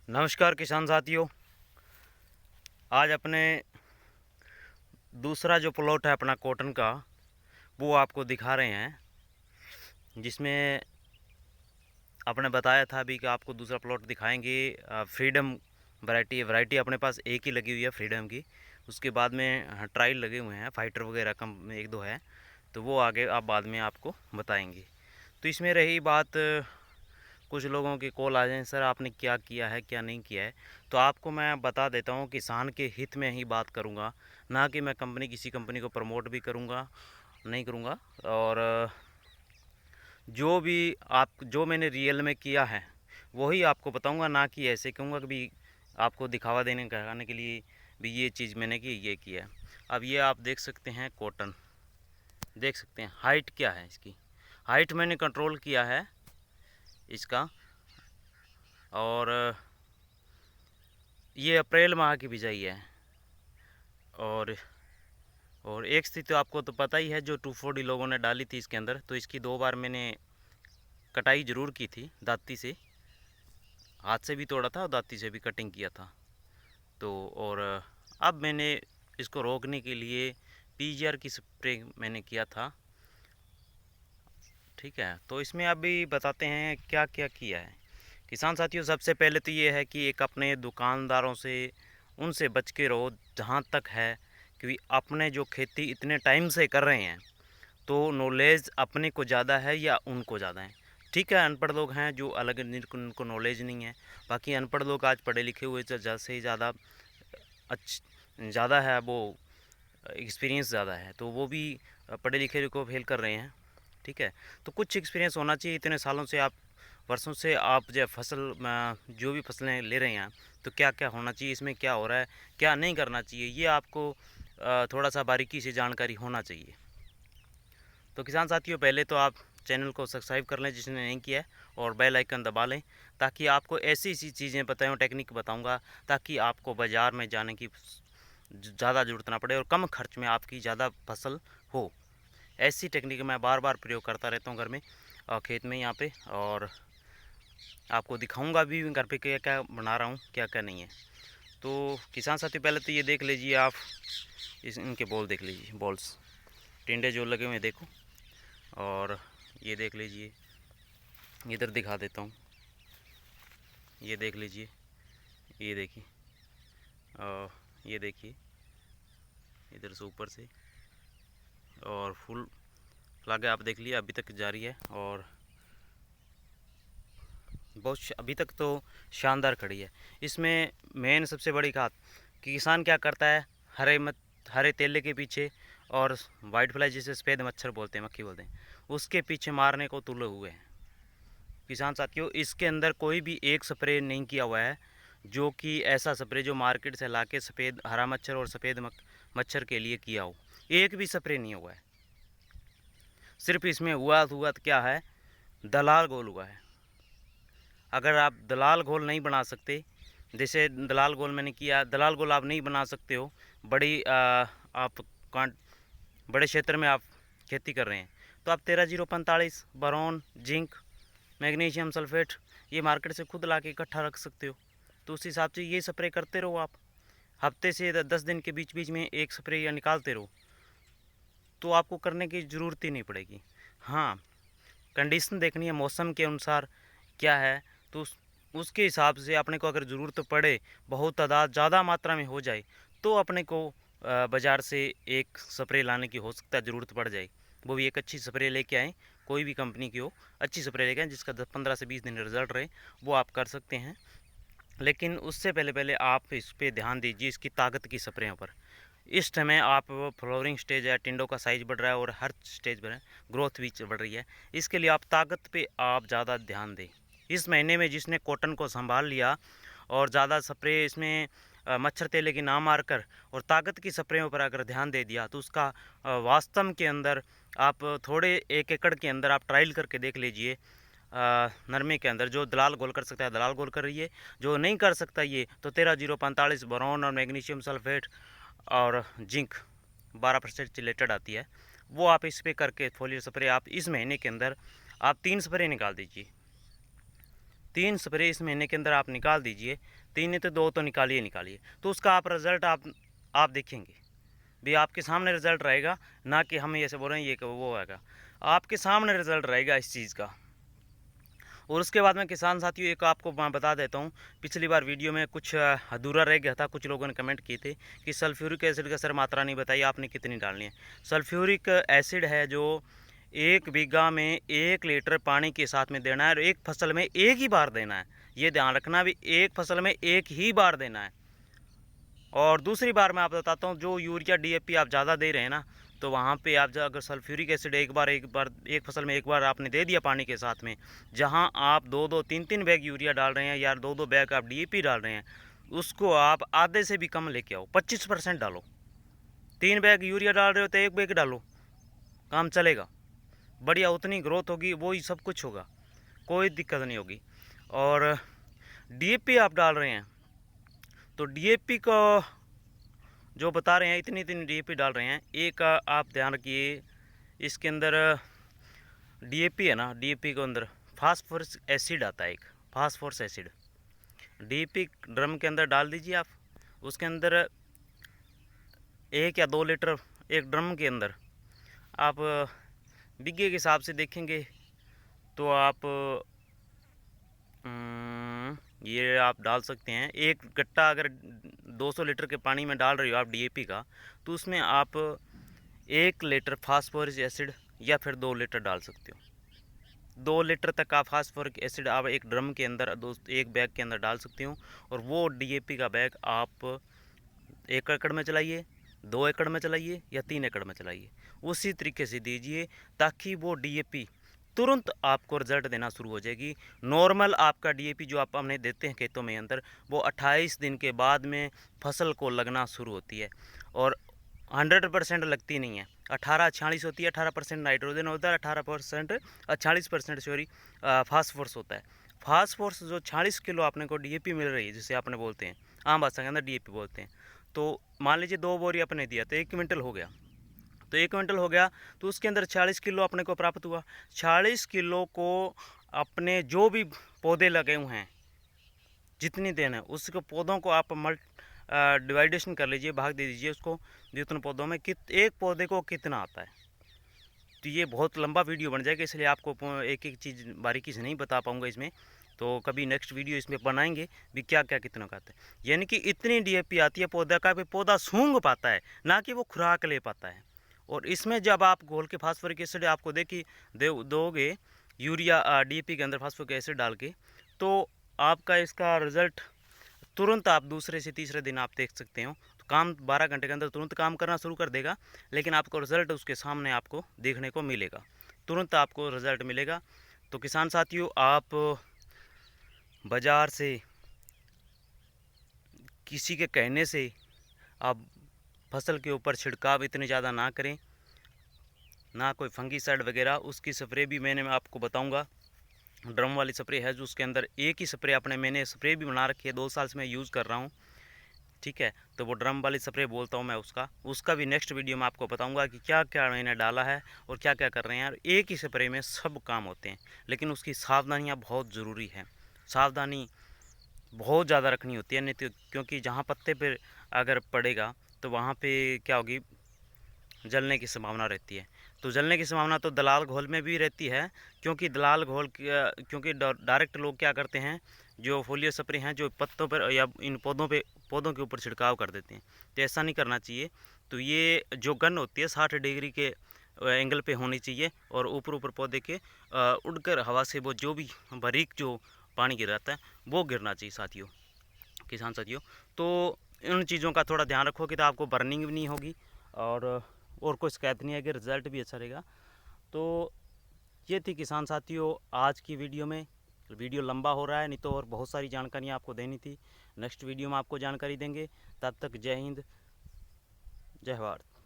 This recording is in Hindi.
नमस्कार किसान साथियों। आज अपने दूसरा जो प्लॉट है अपना कॉटन का वो आपको दिखा रहे हैं, जिसमें आपने बताया था अभी कि आपको दूसरा प्लॉट दिखाएंगे। फ्रीडम वैरायटी अपने पास एक ही लगी हुई है फ्रीडम की। उसके बाद में ट्रायल लगे हुए हैं, फाइटर वगैरह कम एक दो है, तो वो आगे आप बाद में आपको बताएंगे। तो इसमें रही बात, कुछ लोगों के कॉल आ जाए सर आपने क्या किया है क्या नहीं किया है, तो आपको मैं बता देता हूँ किसान के हित में ही बात करूँगा, ना कि मैं किसी कंपनी को प्रमोट भी करूँगा नहीं करूँगा। और जो मैंने रियल में किया है वही आपको बताऊँगा, ना कि ऐसे कहूँगा कि भी आपको दिखावा देने कहने के लिए भी ये चीज़ मैंने की ये किया है। अब ये आप देख सकते हैं कॉटन, देख सकते हैं हाइट क्या है इसकी। हाइट मैंने कंट्रोल किया है इसका। और ये अप्रैल माह की बिजाई है। और एक स्थिति तो आपको तो पता ही है, जो 240 लोगों ने डाली थी इसके अंदर, तो इसकी 2 बार मैंने कटाई ज़रूर की थी दाती से। हाथ से भी तोड़ा था और दाती से भी कटिंग किया था। तो और अब मैंने इसको रोकने के लिए पीजीआर की स्प्रे मैंने किया था। ठीक है, तो इसमें अभी बताते हैं क्या क्या किया है किसान साथियों। सबसे पहले तो ये है कि एक अपने दुकानदारों से उनसे बच के रहो जहाँ तक है, क्योंकि अपने जो खेती इतने टाइम से कर रहे हैं तो नॉलेज अपने को ज़्यादा है या उनको ज़्यादा है। ठीक है, अनपढ़ लोग हैं जो अलग, उनको नॉलेज नहीं है। बाकी अनपढ़ लोग आज पढ़े लिखे हुए ज़्यादा से ज़्यादा ज़्यादा है, वो एक्सपीरियंस ज़्यादा है, तो वो भी पढ़े लिखे को फेल कर रहे हैं। ठीक है, तो कुछ एक्सपीरियंस होना चाहिए। इतने सालों से आप, वर्षों से आप जो फसल जो भी फसलें ले रहे हैं, तो क्या क्या होना चाहिए, इसमें क्या हो रहा है, क्या नहीं करना चाहिए, ये आपको थोड़ा सा बारीकी से जानकारी होना चाहिए। तो किसान साथियों, पहले तो आप चैनल को सब्सक्राइब कर लें जिसने नहीं किया है, और बेल आइकन दबा लें, ताकि आपको ऐसी ऐसी चीज़ें बताऊँ, टेक्निक बताऊँगा, ताकि आपको बाज़ार में जाने की ज़्यादा ज़रूरत ना पड़े और कम खर्च में आपकी ज़्यादा फसल हो। ऐसी टेक्निक मैं बार बार प्रयोग करता रहता हूँ घर में और खेत में यहाँ पे, और आपको दिखाऊंगा भी घर पे क्या क्या बना रहा हूँ क्या क्या नहीं है। तो किसान साथी, पहले तो ये देख लीजिए आप, इनके बॉल देख लीजिए, बॉल्स टिंडे जो लगे हुए हैं देखो। और ये देख लीजिए, इधर दिखा देता हूँ, ये देख लीजिए, ये देखिए, और ये देखिए इधर से ऊपर से, और फुल फ्लाग आप देख लिए अभी तक जारी है, और बहुत अभी तक तो शानदार खड़ी है। इसमें मेन सबसे बड़ी बात कि किसान क्या करता है, हरे तेले के पीछे और वाइट फ्लाई जिसे सफ़ेद मच्छर बोलते हैं, मक्खी बोलते हैं, उसके पीछे मारने को तुले हुए हैं किसान साथियों। इसके अंदर कोई भी एक स्प्रे नहीं किया हुआ है, जो कि ऐसा स्प्रे जो मार्केट से ला के सफ़ेद हरा मच्छर और सफ़ेद मच्छर के लिए किया हो, एक भी स्प्रे नहीं हुआ है। सिर्फ इसमें हुआ तो क्या है, दलाल घोल हुआ है। अगर आप दलाल घोल नहीं बना सकते, जैसे दलाल घोल मैंने किया, दलाल घोल आप नहीं बना सकते हो, आप बड़े क्षेत्र में आप खेती कर रहे हैं, तो आप 13-0-45 बोरॉन, जिंक, मैग्नीशियम सल्फेट ये मार्केट से खुद ला के इकट्ठा रख सकते हो। तो उस हिसाब से ये स्प्रे करते रहो आप, हफ्ते से 10 दिन के बीच बीच में एक स्प्रे या निकालते रहो, तो आपको करने की ज़रूरत ही नहीं पड़ेगी। हाँ, कंडीशन देखनी है मौसम के अनुसार क्या है, तो उसके हिसाब से अपने को अगर ज़रूरत पड़े, बहुत तादाद ज़्यादा मात्रा में हो जाए, तो अपने को बाज़ार से एक स्प्रे लाने की हो सकता है ज़रूरत पड़ जाए। वो भी एक अच्छी स्प्रे लेके आएँ, कोई भी कंपनी की हो, अच्छी स्प्रे लेके आएँ जिसका 15 से 20 दिन रिज़ल्ट रहे, वो आप कर सकते हैं। लेकिन उससे पहले पहले आप इस पर ध्यान दीजिए, इसकी ताकत की स्प्रेयों पर। इस समय आप फ्लावरिंग स्टेज है, टिंडों का साइज़ बढ़ रहा है और हर स्टेज पर ग्रोथ भी बढ़ रही है, इसके लिए आप ताकत पे आप ज़्यादा ध्यान दें। इस महीने में जिसने कॉटन को संभाल लिया और ज़्यादा स्प्रे इसमें मच्छर तेले की ना मार कर और ताकत की स्प्रेयों पर अगर ध्यान दे दिया, तो उसका वास्तव के अंदर आप थोड़े 1 एकड़ के अंदर आप ट्रायल करके देख लीजिए। नरमे के अंदर जो दलाल गोल कर सकता है दलाल गोल कर रही है, जो नहीं कर सकता ये तो 13-0-45 बोरॉन और मैग्नीशियम सल्फेट और जिंक 12% चिलेटेड आती है, वो आप इस पर करके फोलियर स्प्रे आप इस महीने के अंदर आप 3 स्प्रे निकाल दीजिए। 3 स्प्रे इस महीने के अंदर आप निकाल दीजिए, 3 नहीं तो 2 तो निकालिए, तो उसका आप रिज़ल्ट आप देखेंगे भी आपके सामने रिज़ल्ट रहेगा, ना कि हम ऐसे बोल रहे हैं ये वो आएगा, आपके सामने रिज़ल्ट रहेगा इस चीज़ का। और उसके बाद में किसान साथियों एक आपको मैं बता देता हूँ, पिछली बार वीडियो में कुछ अधूरा रह गया था, कुछ लोगों ने कमेंट किए थे कि सल्फ्यूरिक एसिड का सर मात्रा नहीं बताई आपने कितनी डालनी है। सल्फ्यूरिक एसिड है जो 1 बीघा में 1 लीटर पानी के साथ में देना है और एक फसल में एक ही बार देना है, ये ध्यान रखना भी एक फसल में एक ही बार देना है। और दूसरी बार मैं आप बताता हूँ, जो यूरिया DAP आप ज़्यादा दे रहे हैं ना, तो वहाँ पे आप अगर सल्फ्यूरिक एसिड एक बार एक फसल में एक बार आपने दे दिया पानी के साथ में, जहाँ आप 2-2 3-3 बैग यूरिया डाल रहे हैं या 2-2 बैग आप DAP डाल रहे हैं, उसको आप आधे से भी कम लेके आओ, 25% डालो। 3 बैग यूरिया डाल रहे हो तो 1 बैग डालो, काम चलेगा, बढ़िया उतनी ग्रोथ होगी, वही सब कुछ होगा, कोई दिक्कत नहीं होगी। और DAP आप डाल रहे हैं तो DAP को जो बता रहे हैं इतनी DAP डाल रहे हैं, एक आप ध्यान रखिए इसके अंदर DAP है ना, DAP के अंदर फास्फोरस एसिड आता है, एक फास्फोरस एसिड DAP ड्रम के अंदर डाल दीजिए आप, उसके अंदर 1 या 2 लीटर एक ड्रम के अंदर आप बीघे के हिसाब से देखेंगे तो आप ये आप डाल सकते हैं। एक गट्टा अगर 200 लीटर के पानी में डाल रहे हो आप DAP का, तो उसमें आप 1 लीटर फास्फोरिक एसिड या फिर 2 लीटर डाल सकते हो। 2 लीटर तक आप फास्फोरिक एसिड आप एक ड्रम के अंदर एक बैग के अंदर डाल सकते हो। और वो DAP का बैग आप 1 एकड़ में चलाइए, 2 एकड़ में चलाइए या 3 एकड़ में चलाइए, उसी तरीके से दीजिए ताकि वो DAP तुरंत आपको रिजल्ट देना शुरू हो जाएगी। नॉर्मल आपका DAP जो आप हमने देते हैं खेतों में अंदर, वो 28 दिन के बाद में फसल को लगना शुरू होती है और 100% लगती नहीं है, 18-46 होती है। 18% नाइट्रोजन होता है, 18% 46% सॉरी फास्फोरस होता है। फास्फोरस जो 46 किलो आपने को DAP मिल रही है, जिसे आपने बोलते हैं आम भाषा के अंदर DAP बोलते हैं, तो मान लीजिए 2 बोरी अपने दिया तो 1 क्विंटल हो गया, तो 1 क्विंटल हो गया तो उसके अंदर 40 किलो अपने को प्राप्त हुआ। 40 किलो को अपने जो भी पौधे लगे हुए हैं जितनी देन है उसको पौधों को आप डिवाइडेशन कर लीजिए, भाग दे दीजिए उसको जितने पौधों में एक पौधे को कितना आता है। तो ये बहुत लंबा वीडियो बन जाएगा, इसलिए आपको एक एक चीज़ बारीकी से नहीं बता पाऊँगा इसमें, तो कभी नेक्स्ट वीडियो इसमें बनाएंगे भी क्या क्या कितना का आता है। यानी कि इतनी DAP आती है पौधा का भी पौधा सूंघ पाता है, ना कि वो खुराक ले पाता है। और इसमें जब आप घोल के फास्फोरिक एसिड आपको दोगे यूरिया DAP के अंदर फास्फोरिक एसिड डाल के, तो आपका इसका रिज़ल्ट तुरंत आप दूसरे से तीसरे दिन आप देख सकते हो। तो काम 12 घंटे के अंदर तुरंत काम करना शुरू कर देगा, लेकिन आपको रिज़ल्ट उसके सामने आपको देखने को मिलेगा, तुरंत आपको रिज़ल्ट मिलेगा। तो किसान साथियों, आप बाज़ार से किसी के कहने से आप फसल के ऊपर छिड़काव इतने ज़्यादा ना करें, ना कोई फंगीसाइड वगैरह। उसकी स्प्रे भी मैं आपको बताऊंगा, ड्रम वाली स्प्रे है जो उसके अंदर एक ही स्प्रे मैंने स्प्रे भी बना रखी है, 2 साल से मैं यूज़ कर रहा हूँ, ठीक है। तो वो ड्रम वाली स्प्रे बोलता हूँ मैं, उसका भी नेक्स्ट वीडियो में आपको बताऊंगा कि क्या क्या मैंने डाला है और क्या क्या कर रहे हैं। और एक ही स्प्रे में सब काम होते हैं, लेकिन उसकी सावधानियाँ बहुत ज़रूरी है, सावधानी बहुत ज़्यादा रखनी होती है, नहीं तो क्योंकि जहाँ पत्ते पर अगर पड़ेगा तो वहाँ पे क्या होगी, जलने की संभावना रहती है। तो जलने की संभावना तो दलाल घोल में भी रहती है, क्योंकि दलाल घोल क्योंकि डायरेक्ट लोग क्या करते हैं, जो फोलियो स्प्रे हैं जो पत्तों पर या इन पौधों के ऊपर छिड़काव कर देते हैं, तो ऐसा नहीं करना चाहिए। तो ये जो गन होती है 60 डिग्री के एंगल पे होनी चाहिए और ऊपर पौधे के उड़कर हवा से वो जो भी बारीक जो पानी गिराता है वो गिरना चाहिए साथियों, किसान साथियों। तो इन चीज़ों का थोड़ा ध्यान रखोगे तो आपको बर्निंग भी नहीं होगी और कोई शिकायत नहीं आएगी, रिज़ल्ट भी अच्छा रहेगा। तो ये थी किसान साथियों आज की वीडियो में। वीडियो लंबा हो रहा है, नहीं तो और बहुत सारी जानकारियाँ आपको देनी थी। नेक्स्ट वीडियो में आपको जानकारी देंगे। तब तक जय हिंद, जय भारत।